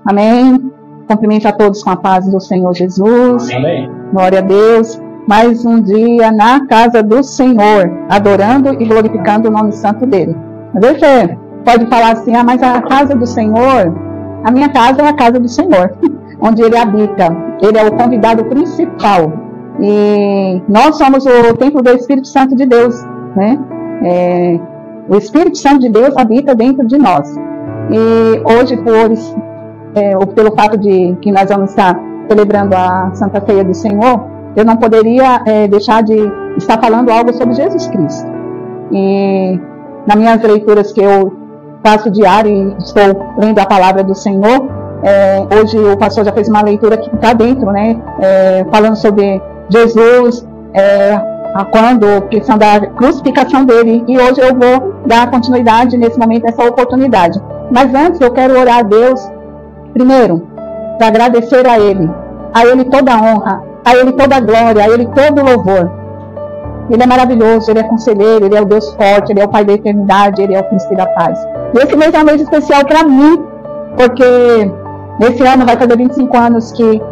Amém. Cumprimento a todos com a paz do Senhor Jesus. Amém. Glória a Deus. Mais um dia na casa do Senhor, adorando e glorificando o nome santo dele. Você pode falar assim, mas a casa do Senhor, a minha casa é a casa do Senhor, onde ele habita. Ele é o convidado principal. E nós somos o templo do Espírito Santo de Deus, né? O Espírito Santo de Deus habita dentro de nós. E hoje, pelo fato de que nós vamos estar celebrando a Santa Ceia do Senhor, eu não poderia deixar de estar falando algo sobre Jesus Cristo. E nas minhas leituras que eu faço diário e estou lendo a palavra do Senhor, hoje o pastor já fez uma leitura que está dentro, né? Falando sobre Jesus, a questão da crucificação dele. E hoje eu vou dar continuidade nesse momento, essa oportunidade. Mas antes eu quero orar a Deus, primeiro, para agradecer a Ele toda a honra, a Ele toda a glória, a Ele todo o louvor. Ele é maravilhoso, Ele é conselheiro, Ele é o Deus forte, Ele é o Pai da eternidade, Ele é o Príncipe da paz. E esse mês é um mês especial para mim, porque nesse ano vai fazer 25 anos que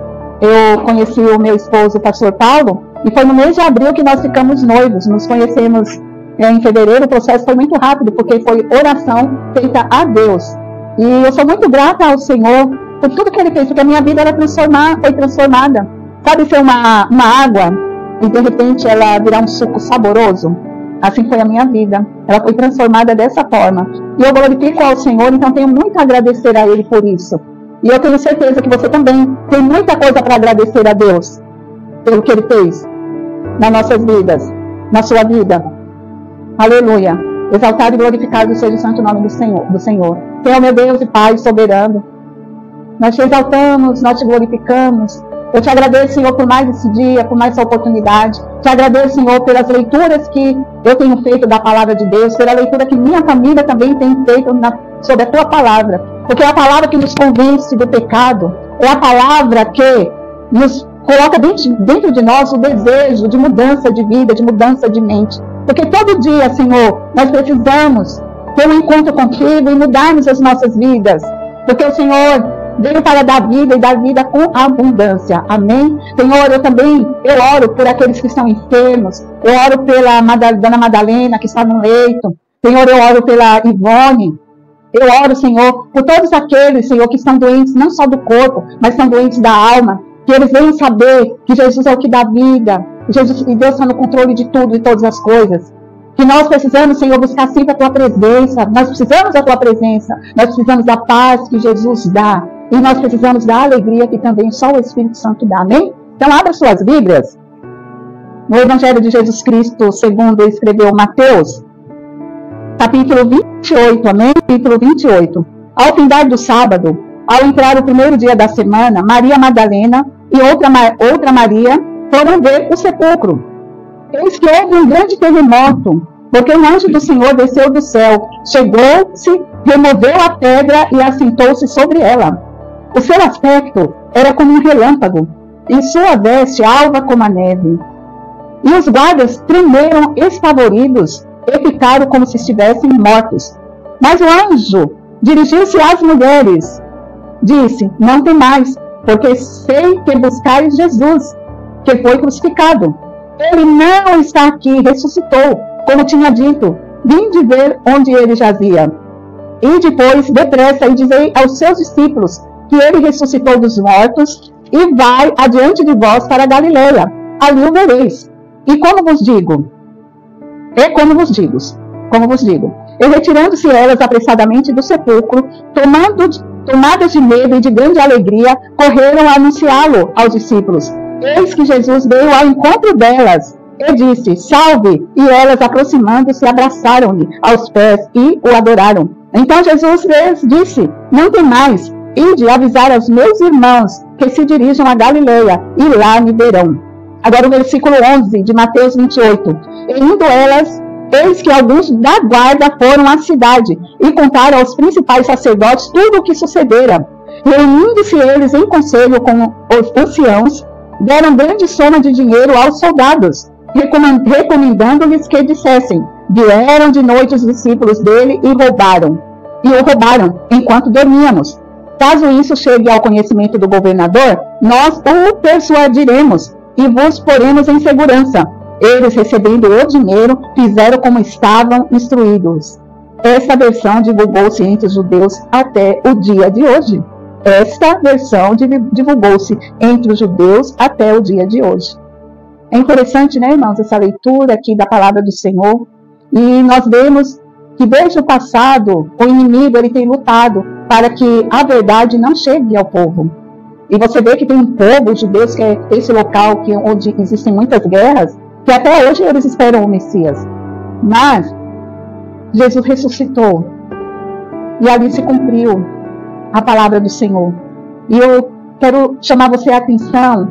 eu conheci o meu esposo, o pastor Paulo, e foi no mês de abril que nós ficamos noivos. Nos conhecemos em fevereiro. O processo foi muito rápido, porque foi oração feita a Deus. E eu sou muito grata ao Senhor por tudo que Ele fez, porque a minha vida foi transformada. Sabe, ser uma água e de repente ela virar um suco saboroso? Assim foi a minha vida. Ela foi transformada dessa forma. E eu glorifico ao Senhor, então tenho muito a agradecer a Ele por isso. E eu tenho certeza que você também tem muita coisa para agradecer a Deus pelo que Ele fez nas nossas vidas, na sua vida. Aleluia. Exaltado e glorificado seja o santo nome do Senhor. Senhor, meu Deus e Pai soberano, nós te exaltamos, nós te glorificamos. Eu te agradeço, Senhor, por mais esse dia, por mais essa oportunidade. Te agradeço, Senhor, pelas leituras que eu tenho feito da palavra de Deus, pela leitura que minha família também tem feito sobre a tua palavra. Porque é a palavra que nos convence do pecado, é a palavra que nos coloca dentro de nós o desejo de mudança de vida, de mudança de mente. Porque todo dia, Senhor, nós precisamos ter um encontro contigo e mudarmos as nossas vidas. Porque o Senhor veio para dar vida e dar vida com abundância. Amém? Senhor, eu oro por aqueles que estão enfermos. Eu oro pela Dona Madalena, que está no leito. Senhor, eu oro pela Ivone. Eu oro, Senhor, por todos aqueles, Senhor, que estão doentes, não só do corpo, mas são doentes da alma. Que eles venham saber que Jesus é o que dá vida. E Deus está no controle de tudo, de todas as coisas. Que nós precisamos, Senhor, buscar sempre a Tua presença. Nós precisamos da Tua presença. Nós precisamos da paz que Jesus dá. E nós precisamos da alegria que também só o Espírito Santo dá. Amém? Então, abra suas Bíblias. No Evangelho de Jesus Cristo, segundo escreveu Mateus, capítulo 28. Amém? Capítulo 28. Ao findar do sábado, ao entrar o primeiro dia da semana, Maria Madalena e outra Maria foram ver o sepulcro. Eis que houve um grande terremoto, porque o anjo do Senhor desceu do céu, chegou-se, removeu a pedra e assentou-se sobre ela. O seu aspecto era como um relâmpago, e sua veste alva como a neve. E os guardas tremeram espavoridos e ficaram como se estivessem mortos. Mas o anjo dirigiu-se às mulheres, disse: não temais, porque sei que buscais Jesus, que foi crucificado. Ele não está aqui, ressuscitou, como tinha dito. Vinde ver onde ele jazia. E depois, depressa, e dizei aos seus discípulos que ele ressuscitou dos mortos e vai adiante de vós para a Galileia. Ali o vereis. E como vos digo, e retirando-se elas apressadamente do sepulcro, tomadas de medo e de grande alegria, correram a anunciá-lo aos discípulos. Eis que Jesus veio ao encontro delas e disse: salve! E elas, aproximando-se, abraçaram-lhe aos pés e o adoraram. Então Jesus lhes disse: não temais, ide avisar aos meus irmãos que se dirijam a Galileia, e lá me verão. Agora o versículo 11 de Mateus 28. E indo elas, eis que alguns da guarda foram à cidade e contaram aos principais sacerdotes tudo o que sucedera. Reunindo-se eles em conselho com os anciãos, deram grande soma de dinheiro aos soldados, recomendando-lhes que dissessem: vieram de noite os discípulos dele e o roubaram enquanto dormíamos. Caso isso chegue ao conhecimento do governador, nós o persuadiremos e vos poremos em segurança. Eles, recebendo o dinheiro, fizeram como estavam instruídos. Esta versão divulgou-se entre os judeus até o dia de hoje. Esta versão divulgou-se entre os judeus até o dia de hoje. É interessante, né, irmãos, essa leitura aqui da palavra do Senhor. E nós vemos que desde o passado, o inimigo ele tem lutado para que a verdade não chegue ao povo. E você vê que tem um povo, os judeus, que é esse local onde existem muitas guerras, que até hoje eles esperam o Messias. Mas Jesus ressuscitou. E ali se cumpriu a palavra do Senhor. E eu quero chamar você a atenção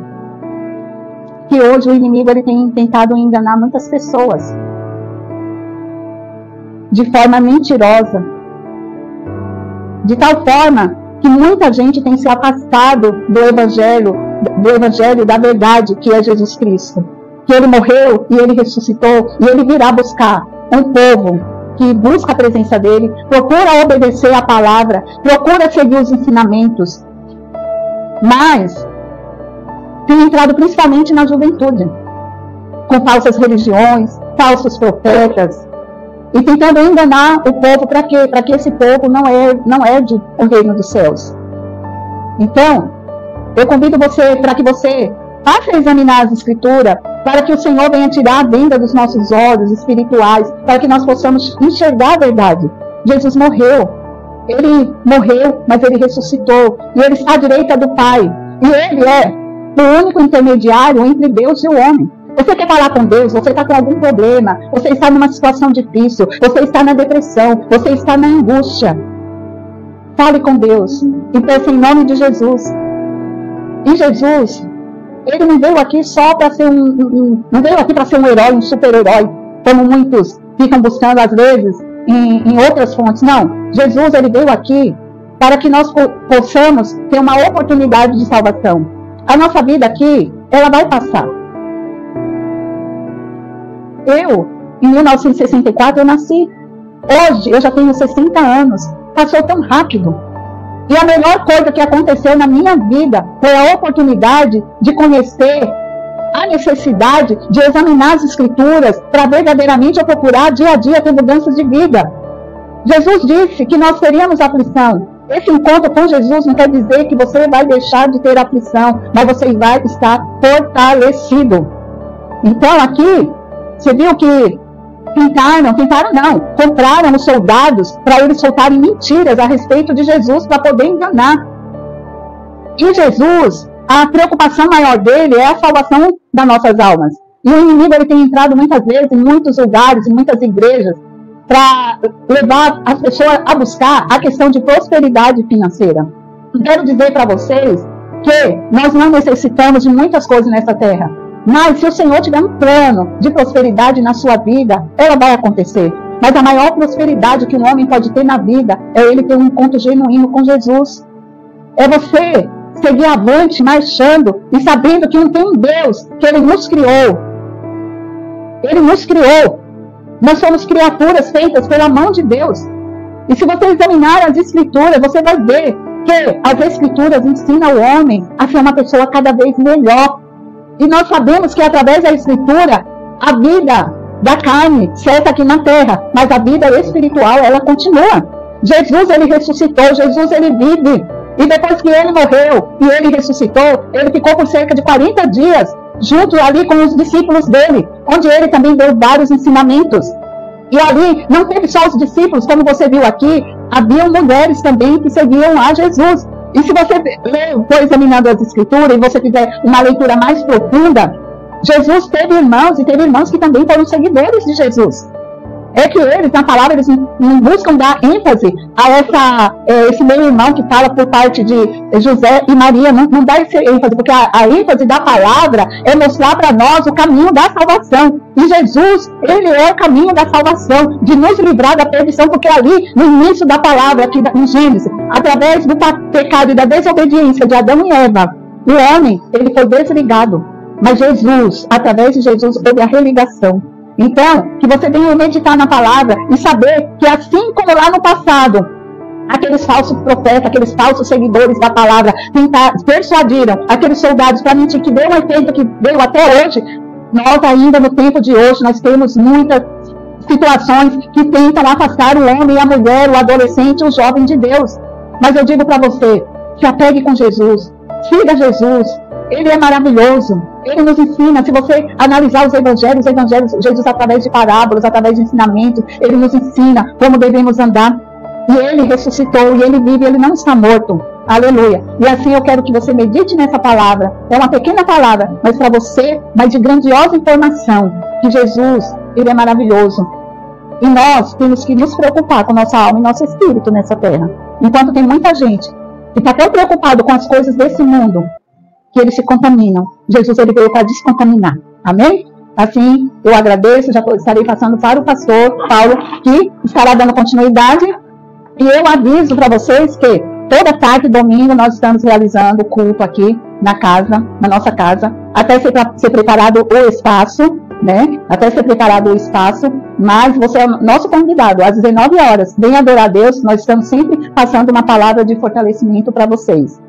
que hoje o inimigo ele tem tentado enganar muitas pessoas de forma mentirosa, de tal forma que muita gente tem se afastado do evangelho da verdade, que é Jesus Cristo, que ele morreu e ele ressuscitou, e ele virá buscar um povo que busca a presença dele, procura obedecer a palavra, procura seguir os ensinamentos, mas tem entrado principalmente na juventude, com falsas religiões, falsos profetas, e tentando enganar o povo. Para quê? Para que esse povo não herde o reino dos céus. Então, eu convido você para que você faça examinar as Escrituras, para que o Senhor venha tirar a venda dos nossos olhos espirituais, para que nós possamos enxergar a verdade. Jesus morreu. Ele morreu, mas ele ressuscitou. E ele está à direita do Pai. E ele é o único intermediário entre Deus e o homem. Você quer falar com Deus, você está com algum problema, você está numa situação difícil, você está na depressão, você está na angústia. Fale com Deus e peça em nome de Jesus. E Jesus, ele não veio aqui só para ser não veio aqui para ser um herói, um super-herói, como muitos ficam buscando às vezes em outras fontes. Não, Jesus ele veio aqui para que nós possamos ter uma oportunidade de salvação. A nossa vida aqui, ela vai passar. Eu, em 1964, eu nasci. Hoje, eu já tenho 60 anos. Passou tão rápido. E a melhor coisa que aconteceu na minha vida foi a oportunidade de conhecer a necessidade de examinar as Escrituras para verdadeiramente eu procurar dia a dia ter mudanças de vida. Jesus disse que nós teríamos aflição. Esse encontro com Jesus não quer dizer que você vai deixar de ter aflição, mas você vai estar fortalecido. Então aqui, você viu que compraram os soldados para eles soltarem mentiras a respeito de Jesus para poder enganar. E Jesus, a preocupação maior dele é a salvação das nossas almas. E o inimigo ele tem entrado muitas vezes em muitos lugares, em muitas igrejas, para levar as pessoas a buscar a questão de prosperidade financeira. Eu quero dizer para vocês que nós não necessitamos de muitas coisas nessa terra. Mas se o Senhor tiver um plano de prosperidade na sua vida, ela vai acontecer. Mas a maior prosperidade que um homem pode ter na vida é ele ter um encontro genuíno com Jesus. É você seguir avante, marchando e sabendo que tem um Deus, que Ele nos criou. Ele nos criou. Nós somos criaturas feitas pela mão de Deus. E se você examinar as Escrituras, você vai ver que as Escrituras ensinam o homem a ser uma pessoa cada vez melhor. E nós sabemos que através da Escritura, a vida da carne cessa aqui na terra, mas a vida espiritual, ela continua. Jesus, ele ressuscitou, Jesus, ele vive. E depois que ele morreu e ele ressuscitou, ele ficou por cerca de 40 dias junto ali com os discípulos dele, onde ele também deu vários ensinamentos. E ali não teve só os discípulos, como você viu aqui, haviam mulheres também que seguiam a Jesus. E se você for examinando as Escrituras e você fizer uma leitura mais profunda, Jesus teve irmãos e teve irmãos que também foram seguidores de Jesus. É que eles, na palavra, eles não buscam dar ênfase a esse meu irmão que fala por parte de José e Maria, não dá esse ênfase, porque a ênfase da palavra é mostrar para nós o caminho da salvação. E Jesus, ele é o caminho da salvação, de nos livrar da perdição, porque ali, no início da palavra, aqui em Gênesis, através do pecado e da desobediência de Adão e Eva, o homem, ele foi desligado. Mas Jesus, através de Jesus, houve a religação. Então, que você venha meditar na palavra e saber que assim como lá no passado, Aqueles falsos profetas, aqueles falsos seguidores da palavra, persuadiram aqueles soldados para mentir, que deu um efeito que deu até hoje. Nós ainda no tempo de hoje, nós temos muitas situações que tentam afastar o homem, a mulher, o adolescente, o jovem de Deus. Mas eu digo para você, se apegue com Jesus, siga Jesus, Ele é maravilhoso, Ele nos ensina. Se você analisar os evangelhos, Jesus através de parábolas, através de ensinamentos, Ele nos ensina como devemos andar. E Ele ressuscitou, e Ele vive, Ele não está morto. Aleluia. E assim eu quero que você medite nessa palavra. É uma pequena palavra, mas para você, mas de grandiosa informação, que Jesus, Ele é maravilhoso. E nós temos que nos preocupar com nossa alma e nosso espírito nessa terra. Enquanto tem muita gente que está tão preocupado com as coisas desse mundo, que eles se contaminam. Jesus, Ele veio para descontaminar. Amém? Assim, eu agradeço, já estarei passando para o pastor Paulo, que estará dando continuidade. E eu aviso para vocês que toda tarde e domingo nós estamos realizando o culto aqui na casa, na nossa casa, até ser preparado o espaço, né? Até ser preparado o espaço, mas você é nosso convidado, às 19 horas, venha adorar a Deus, nós estamos sempre passando uma palavra de fortalecimento para vocês.